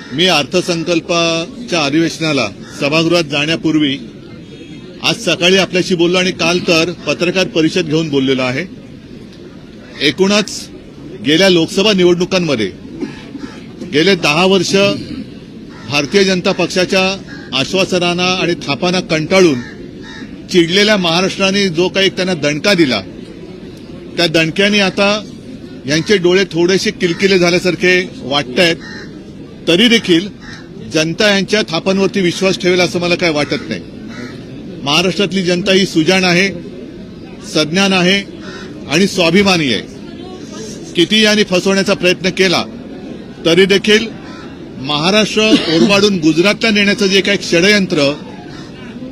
मी अर्थसंकल्पाच्या अधिवेशनाला सभागृहात जाण्यापूर्वी आज सकाळी आपल्याशी बोललो आणि काल तर पत्रकार परिषद घेऊन बोललेलो आहे। एकूणच गेल्या लोकसभा निवडणुकांमध्ये गेले 10 वर्ष भारतीय जनता पक्षाच्या आश्वासनांना आणि थापांना कंटाळून चिडलेल्या महाराष्ट्राने जो काही त्यांना दणका दिला, त्या दणक्याने आता यांचे डोळे थोडेसे किलकिले झाल्यासारखे वाटतायत। तरी देखील जनता यांच्या थापांवरती विश्वास ठेवेल असं मला काय वाटत नाही। महाराष्ट्रातली जनता ही सुजाण आहे, सज्ञान आहे आणि स्वाभिमानी आहे। किती यांनी फसवण्याचा प्रयत्न केला तरी देखील महाराष्ट्र ओरबाडून गुजरातला नेण्याचं जे काही षडयंत्र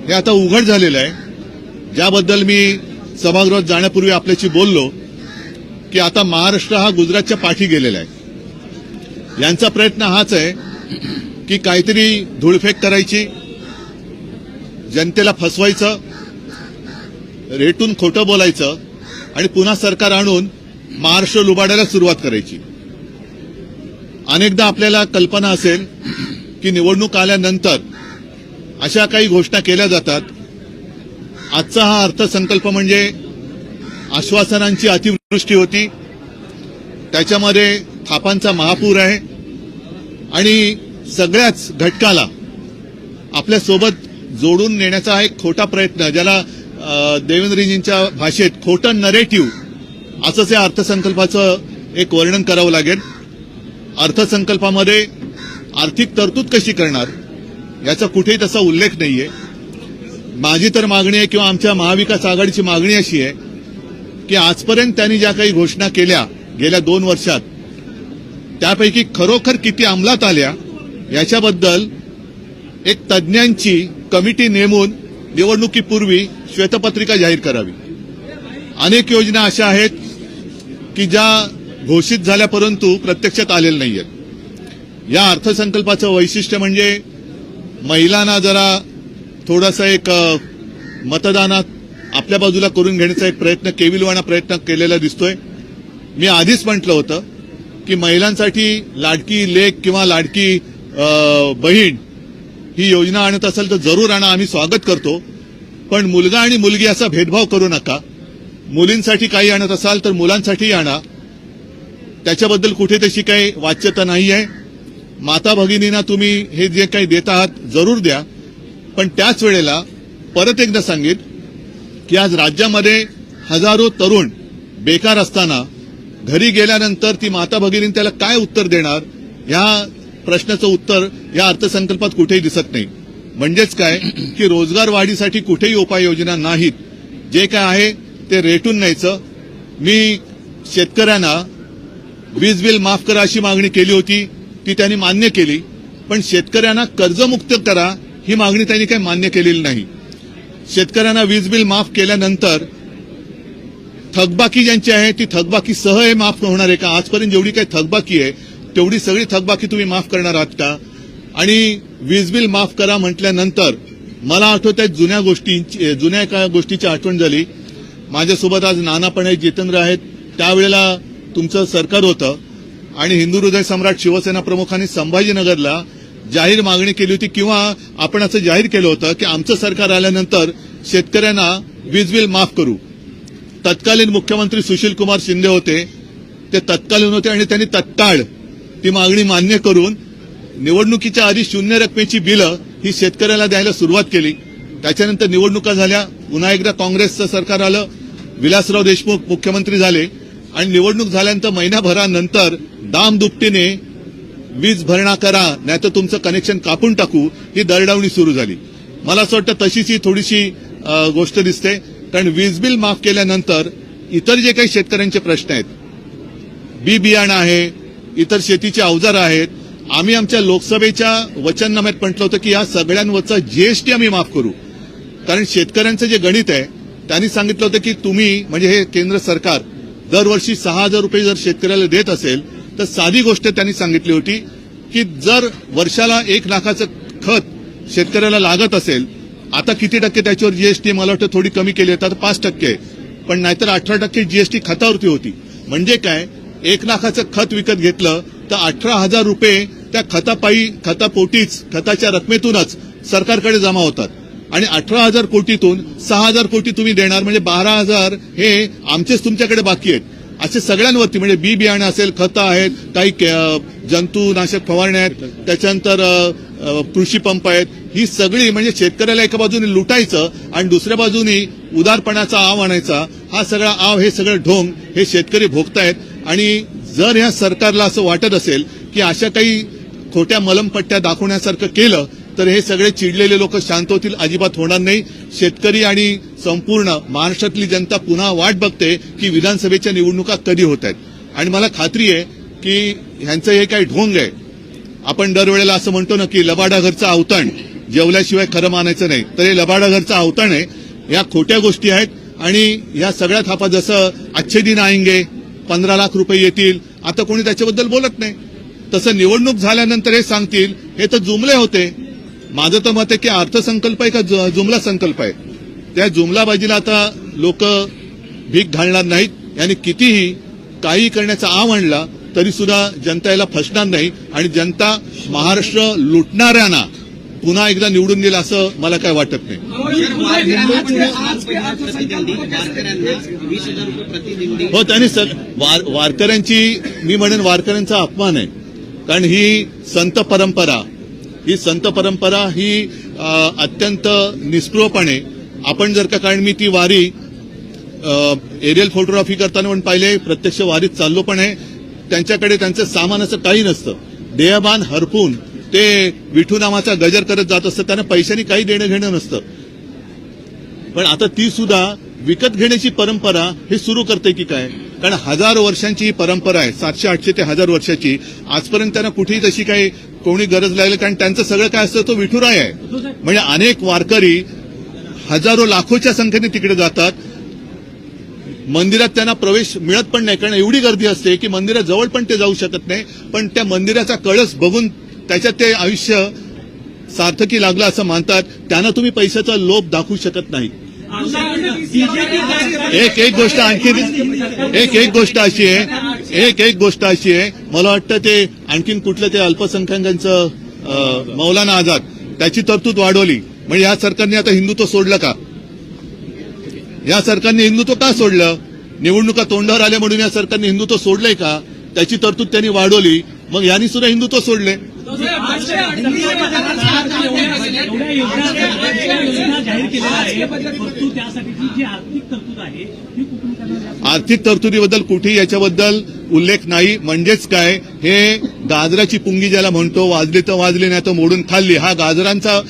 हे आता उघड झालेलं आहे, ज्याबद्दल मी सभागृहात जाण्यापूर्वी आपल्याशी बोललो की आता महाराष्ट्र हा गुजरातच्या पाठी गेलेला आहे। यांचा प्रयत्न हाच आहे की काहीतरी धूळफेक करायची, जनतेला फसवायचं, रेटून खोटं बोलायचं आणि पुन्हा सरकार आणून महाराष्ट्र लुबाडायला सुरुवात करायची। अनेकदा आपल्याला कल्पना असेल की निवडणूक आल्यानंतर अशा काही घोषणा केल्या जातात। आजचा हा अर्थसंकल्प म्हणजे आश्वासनांची अतिवृष्टी होती, त्याच्यामध्ये थापांचा महापूर आहे आणि सगळ्याच घटकाला आपल्यासोबत जोडून नेण्याचा एक खोटा प्रयत्न, ज्याला देवेंद्रजींच्या भाषेत खोटं नरेटिव्ह असंच या अर्थसंकल्पाचं एक वर्णन करावं लागेल। अर्थसंकल्पामध्ये आर्थिक तरतूद कशी करणार याचा कुठेही तसा उल्लेख नाहीये। माझी तर मागणी आहे किंवा आमच्या महाविकास आघाडीची मागणी अशी आहे की आजपर्यंत त्यांनी ज्या काही घोषणा केल्या गेल्या 2 वर्षात, त्यापैकी खरोखर किती अंमलात आल्या याच्याबद्दल एक तज्ज्ञांची कमिटी नेमून निवडणुकीपूर्वी श्वेतपत्रिका जाहीर करावी। अनेक योजना अशा आहेत की ज्या घोषित झाल्या परंतु प्रत्यक्षात आलेल्या नाहीयेत। या अर्थसंकल्पाचं वैशिष्ट्य म्हणजे महिलांना जरा थोडासा एक मतदानात आपल्या बाजूला करून घेण्याचा एक प्रयत्न, केविलवाणा प्रयत्न केलेला दिसतोय। मी आधीच म्हटलं होतं की महिलांसाठी लाडकी लेक किंवा लाडकी बहीण ही योजना आणत असेल तर जरूर आणा, आम्ही स्वागत करतो। पण मुलगा आणि मुलगी असा भेदभाव करू नका। मुलींसाठी काही आणत असाल तर मुलांसाठीही आणा, त्याच्याबद्दल कुठे तशी काही वाच्यता नाही आहे। माता भगिनींना तुम्ही हे जे काही देत आहात जरूर द्या, पण त्याच वेळेला परत एकदा सांगेन की आज राज्यामध्ये हजारो तरुण बेकार असताना घरी गेल्यानंतर ती माता भगिनी त्याला काय उत्तर देणार, या प्रश्नाचं उत्तर या अर्थसंकल्पात कुठेही दिसत नाही। म्हणजेच काय की रोजगार वाढीसाठी कुठेही उपाययोजना नाहीत, जे काय आहे ते रेटून न्यायचं। मी शेतकऱ्यांना वीज बिल माफ करा अशी मागणी केली होती, ती त्यांनी मान्य केली, पण शेतकऱ्यांना कर्जमुक्त करा ही मागणी त्यांनी काही मान्य केलेली नाही। शेतकऱ्यांना वीज बिल माफ केल्यानंतर थकबाकी ज्यांची आहे ती थकबाकी सह हे माफ होणार आहे का? आजपर्यंत जेवढी काही थकबाकी आहे तेवढी सगळी थकबाकी तुम्ही माफ करणार आहात का? आणि वीज बिल माफ करा म्हटल्यानंतर मला आठवतंय जुन्या एका गोष्टीची आठवण झाली। माझ्यासोबत आज नाना पण आहेत, जितेंद्र आहेत, त्यावेळेला तुमचं सरकार होतं आणि हिंदू हृदय सम्राट शिवसेना प्रमुखांनी संभाजीनगरला जाहीर मागणी केली होती किंवा आपण असं जाहीर केलं होतं की आमचं सरकार आल्यानंतर शेतकऱ्यांना वीज बिल माफ करू। तत्कालीन मुख्यमंत्री सुशील कुमार शिंदे होते, ते तत्कालीन होते आणि त्यांनी तत्काळ ती मागणी मान्य करून निवडणुकीच्या आधी 0 रकमेची बिलं ही शेतकऱ्याला द्यायला सुरुवात केली। त्याच्यानंतर निवडणुका झाल्या, पुन्हा एकदा काँग्रेसचं सरकार आलं, विलासराव देशमुख मुख्यमंत्री झाले आणि निवडणूक झाल्यानंतर महिनाभरानंतर दामदुपटीने वीज भरणा करा नाहीतर तुमचं कनेक्शन कापून टाकू ही दरडावणी सुरू झाली। मला असं वाटतं तशीच ही थोडीशी गोष्ट दिसते, कारण वीज बिल माफ केल्यानंतर इतर जे काही शेतकऱ्यांचे प्रश्न आहेत, बी बियाणं आहे, इतर शेतीचे अवजार आहेत, आम्ही आमच्या लोकसभेच्या वचननाम्यात म्हटलं होतं की या सगळ्यांवरचा जीएसटी आम्ही माफ करू। कारण शेतकऱ्यांचं जे गणित आहे त्यांनी सांगितलं होतं की तुम्ही म्हणजे हे केंद्र सरकार दरवर्षी 6,000 रुपये जर शेतकऱ्याला देत असेल तर साधी गोष्ट त्यांनी सांगितली होती की जर वर्षाला 1 लाखाचं खत शेतकऱ्याला लागत असेल, आता किती टक्के त्याच्यावर जीएसटी मला वाटतं थोडी कमी केली आहे, आता 5%, पण नाहीतर 18% जीएसटी खतावरती होती। म्हणजे काय, 1 लाखाचं खत विकत घेतलं तर 18,000 रुपये त्या खतापोटीच खताच्या रकमेतूनच सरकारकडे जमा होतात आणि 18,000 कोटीतून 6,000 कोटी तुम्ही देणार म्हणजे 12,000 हे आमचेच तुमच्याकडे बाकी आहेत. असे सगळ्यांवरती म्हणजे बी बियाणं असेल, खतं आहेत, काही जंतुनाशक फवारण्या आहेत, त्याच्यानंतर कृषी पंप आहेत, ही सगळी म्हणजे शेतकऱ्याला एका बाजूने लुटायचं आणि दुसऱ्या बाजूने उदारपणाचा आव आणायचा, हा सगळा आव, हे सगळं ढोंग हे शेतकरी भोगतायत. आणि जर ह्या सरकारला असं वाटत असेल की अशा काही खोट्या मलमपट्ट्या दाखवण्यासारखं केलं तर हे सगळे चिडलेले लोक शांत होतील, अजिबात होणार नाही. शेतकरी आणि संपूर्ण महाराष्ट्रातली जनता पुन्हा वाट बघते की विधानसभेच्या निवडणुका कधी होत आहेत. आणि मला खात्री आहे की ह्यांचं हे काही ढोंग आहे. आपण दरवेळेला असं म्हणतो ना की लबाडा घरचं अवतण, जेवल्याशिवाय खरं मानायचं नाही, तर हे लबाडा घरचं अवतण आहे. या खोट्या गोष्टी आहेत आणि या सगळ्या थापा, जसं अच्छे दिन आएंगे, 15 लाख रुपये येतील, आता कोणी त्याच्याबद्दल बोलत नाही. तसं निवडणूक झाल्यानंतर हे सांगतील, हे तर जुमले होते. माझं तर मत आहे की अर्थसंकल्प आहे का जुमला संकल्प आहे. त्या जुमलाबाजीला आता लोक भीक घालणार नाहीत. यांनी कितीही काही करण्याचा आव आणला तरी सुद्धा जनता याला फसणार नाही आणि जनता महाराष्ट्र लुटणाऱ्यांना पुन्हा एकदा निवडून देईल असं मला काय वाटत नाही. हो, त्यांनी वारकऱ्यांची, मी म्हणेन वारकऱ्यांचा अपमान आहे. कारण ही संत परंपरा ही अत्यंत निस्पृहपणे आपण जर का, कारण मी ती वारी एरियल फोटोग्राफी करताना पण पाहिले, प्रत्यक्ष वारीत चाललो पण आहे. त्यांच्याकडे त्यांचं सामान असं काही नसतं, देहभान हरपून ते विठू नामाचा गजर करत जात असतं. त्यांना पैशांनी काही देणं घेणं नसतं. पण आता ती सुद्धा विकत घेण्याची परंपरा हे सुरू करते की काय? कारण 1000 वर्षांची ही परंपरा आहे, 700-800 ते 1000 वर्षाची. आजपर्यंत त्यांना कुठेही तशी काही कोणी गरज लागली, कारण त्यांचं सगळं काय असतं तो विठुराय आहे. म्हणजे अनेक वारकरी हजारो लाखोच्या संख्येने तिकडे जातात. मंदिरात त्यांना प्रवेश मिळत पण नाही, कारण एवढी गर्दी असते की मंदिराजवळ पण ते जाऊ शकत नाही. पण त्या मंदिराचा कळस बघून त्याच्यात ते आयुष्य सार्थकी लागलं असं मानतात. त्यांना तुम्ही पैशाचा लोभ दाखवू शकत नाही. एक गोष्ट आणखी, एक गोष्ट अशी आहे, मला वाटतं ते आणखीन कुठलं ते अल्पसंख्याकांचं मौलाना आझाद, त्याची तरतूद वाढवली. म्हणजे या सरकारने आता हिंदुत्व सोडलं का? या सरकारने हिंदुत्व का सोडलं? निवडणुका तोंडावर आल्या म्हणून या सरकारने हिंदुत्व सोडलंय का? त्याची तरतूद त्यांनी वाढवली, मग यांनी सुद्धा हिंदुत्व सोडले. आर्थिक तरतुदीबद्दल कुठेही याच्याबद्दल उल्लेख नाही. म्हणजेच काय, हे गाजराची पुंगी ज्याला म्हणतो, वाजली तर वाजली, नाही तर मोडून खाल्ली, हा गाजरांचा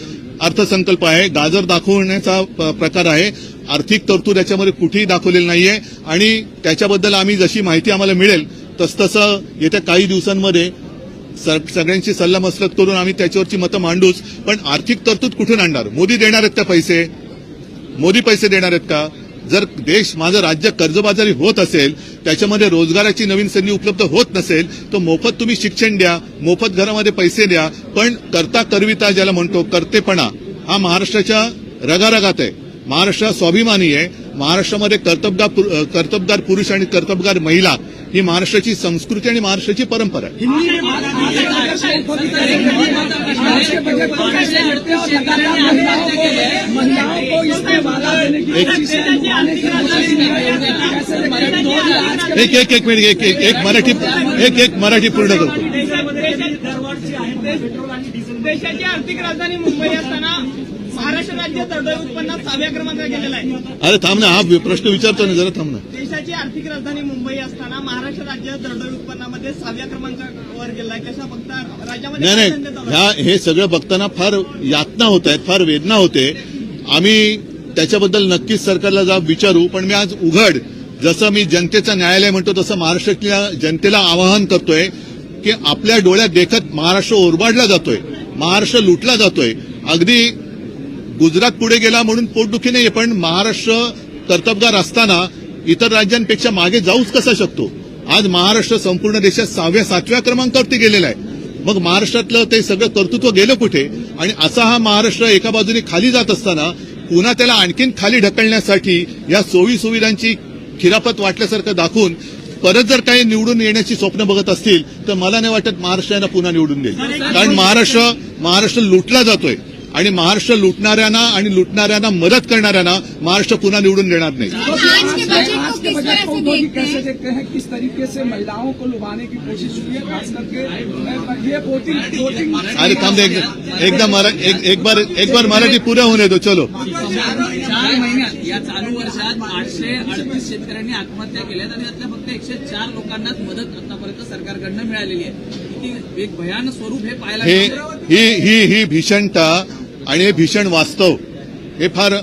अर्थसंकल्प आहे, गाजर दाखवण्याचा प्रकार आहे. आर्थिक तरतूद याच्यामध्ये कुठेही दाखवलेली नाहीये. आणि त्याच्याबद्दल आम्ही जशी माहिती आम्हाला मिळेल तसतसं येत्या काही दिवसांमध्ये सगळ्यांची सल्लामसलत करून आम्ही त्याच्यावरची मतं मांडूच. पण आर्थिक तरतूद कुठून आणणार? मोदी देणार आहेत का पैसे? मोदी पैसे देणार आहेत का? जर माझं राज्य कर्जबाजारी होत असेल, त्याच्यामध्ये रोजगाराची नवीन संधी उपलब्ध होत नसेल, तर मोफत तुम्ही शिक्षण द्या, मोफत घरामध्ये पैसे द्या. पण करता करविता ज्याला म्हणतो, कर्तेपणा, हा महाराष्ट्राच्या रगारगात आहे. महाराष्ट्र स्वाभिमानी आहे. महाराष्ट्रामध्ये कर्तबगार पुरुष आणि कर्तबगार महिला ही महाराष्ट्राची संस्कृती आणि महाराष्ट्राची परंपरा आहे. एक मिनिट, एक मराठी पूर्ण करतो. देशाची आर्थिक राजधानी मुंबई असताना महाराष्ट्र राज्य दरडोई उत्पन्नात 6व्या क्रमांकावर गेलेला आहे. अरे थांब ना, हा प्रश्न विचारतो ना, जरा थांब ना. देशाची आर्थिक राजधानी मुंबई असताना महाराष्ट्र राज्य दरडोई उत्पन्नामध्ये 6व्या क्रमांकावर गेलाय. कशा बघता राज्यामध्ये? नाही, हे सगळं बघताना फार यातना होत आहेत, फार वेदना होते. आम्ही त्याच्याबद्दल नक्कीच सरकारला जाब विचारू. पण मी आज उघड, जसं मी जनतेचं न्यायालय म्हणतो, तसं महाराष्ट्रातल्या जनतेला आवाहन करतोय की आपल्या डोळ्यात देखत महाराष्ट्र ओरबाडला जातोय, महाराष्ट्र लुटला जातोय. अगदी गुजरात पुढे गेला म्हणून पोटदुखी नाहीये, पण महाराष्ट्र कर्तबगार असताना इतर राज्यांपेक्षा मागे जाऊच कसा शकतो? आज महाराष्ट्र संपूर्ण देशात 6व्या-7व्या क्रमांकावरती गेलेला आहे. मग महाराष्ट्रातलं ते सगळं कर्तृत्व गेलं कुठे? आणि असा हा महाराष्ट्र एका बाजूने खाली जात असताना पुन्हा त्याला आणखीन खाली ढकलण्यासाठी या सोयी सुविधांची खिरापत वाटल्यासारखं दाखवून परत जर काही निवडून येण्याची स्वप्न बघत असतील तर मला नाही वाटत महाराष्ट्राला पुन्हा निवडून देईल. कारण महाराष्ट्र लुटला जातोय आणि महाराष्ट्र लुटणाऱ्यांना मदत करणाऱ्यांना महाराष्ट्र पुन्हा निवडून देणार नाही. आज के बजट को मोदी कैसे देखते हैं किस तरीके से महिलाओं को लुभाने की कोशिश हुई है, खास करके ये वोटिंग अरे थांब दे, एक बार मराठी पुरे होने दो. चलो. 4 महिन्यात या चालू वर्षात 838 शेतकऱ्यांनी आत्महत्या केल्यात आणि त्यातल्या फक्त 104 लोकांनाच मदत आतापर्यंत सरकारकडनं मिळालेली आहे. किती एक भयानक स्वरूप हे पाहायला मिळतं. ही भीषणता आणि हे भीषण वास्तव हे फार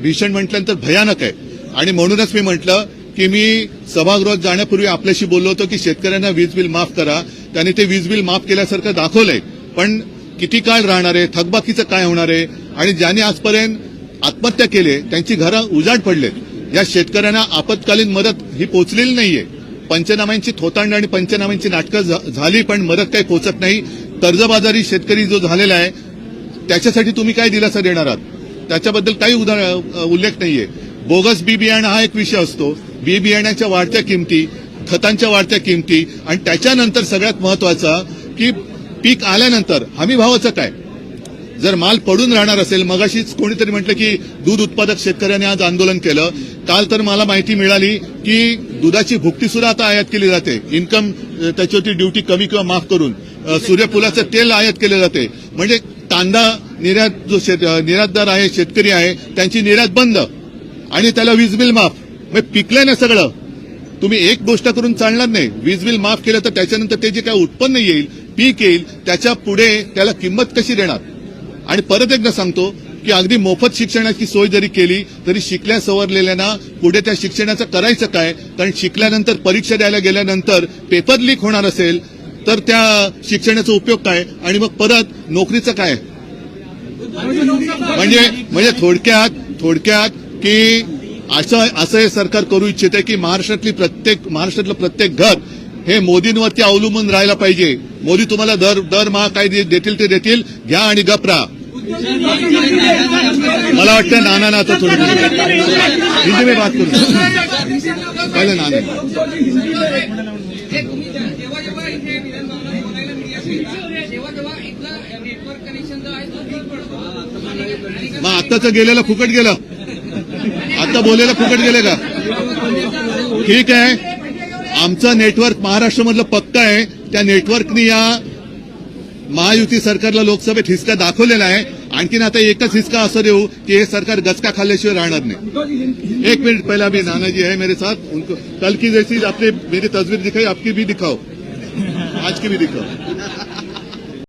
भीषण म्हटल्यानंतर भयानक आहे. आणि म्हणूनच मी म्हटलं की मी सभागृहात जाण्यापूर्वी आपल्याशी बोललो होतो की शेतकऱ्यांना वीज बिल माफ करा. त्यांनी ते वीज बिल माफ केल्यासारखं दाखवलंय, पण किती काळ राहणार आहे, थकबाकीचं काय होणार आहे, आणि ज्यांनी आजपर्यंत आत्महत्या केली त्यांची घरं उजाड पडलेत. या शेतकऱ्यांना आपत्कालीन मदत ही पोचलेली नाहीये. पंचनाम्यांची थोतांड आणि पंचनाम्यांची नाटकं झाली पण मदत काही पोचत नाही. कर्जबाजारी शेतकरी जो झालेला आहे त्याच्यासाठी तुम्ही काय दिलासा देणार आहात त्याच्याबद्दल काही उल्लेख नाहीये. बोगस बी बियाणं हा एक विषय असतो. बी बियाण्याच्या वाढत्या किमती, खतांच्या वाढत्या किमती, आणि त्याच्यानंतर सगळ्यात महत्वाचा की पीक आल्यानंतर हमी भावाचं काय. जर माल पडून राहणार असेल, मगाशीच कोणीतरी म्हटलं की दूध उत्पादक शेतकऱ्यांनी आज आंदोलन केलं. काल तर मला माहिती मिळाली की दुधाची भुकटी सुद्धा आता आयात केली जाते. इन्कम त्याच्यावरती ड्युटी कमी किंवा माफ करून सूर्यफुलाचं तेल आयात केलं जाते. म्हणजे कांदा निर्यात जो निर्यातदार आहे, शेतकरी आहे, त्यांची निर्यात बंद आणि त्याला वीज बिल माफ. मग पिकलंय ना सगळं. तुम्ही एक गोष्ट करून चालणार नाही. वीज बिल माफ केलं तर त्याच्यानंतर ते जे काय उत्पन्न येईल, पीक येईल, त्याच्या पुढे त्याला किंमत कशी देणार. आणि परत एकदा सांगतो की अगदी मोफत शिक्षणाची सोय जरी केली तरी शिकल्या सवरलेल्यांना पुढे त्या शिक्षणाचं करायचं काय. कारण शिकल्यानंतर परीक्षा द्यायला गेल्यानंतर पेपर लीक होणार असेल तर त्या शिक्षणाचा उपयोग काय, आणि मग परत नोकरीचं काय. म्हणजे थोडक्यात की असं हे सरकार करू इच्छिते की महाराष्ट्रातलं प्रत्येक घर हे मोदींवरती अवलंबून राहायला पाहिजे. मोदी तुम्हाला दरमहा काय देतील ते देतील, घ्या आणि गप राहा. मला वाटतं नाना आता थोडं हिंदी में बात करू पहिले नाना. मग आत्ताचं गेलेलं फुकट गेलं. आता बोलायला फुकट गेले का. ठीक आहे, आमचं नेटवर्क महाराष्ट्रामधलं पक्का आहे. त्या नेटवर्कनी या महायुती सरकारला लोकसभेत हिसका दाखवलेला आहे. आणखीन आता एकच हिसका असं देऊ की हे सरकार गचका खाल्ल्याशिवाय राहणार नाही. एक मिनिट, पहला अभी नाना जी है मेरे साथ, उनको कल की जैसी आपने मेरी तस्वीर दिखाई, आपकी भी दिखाओ, आज की भी दिखाओ.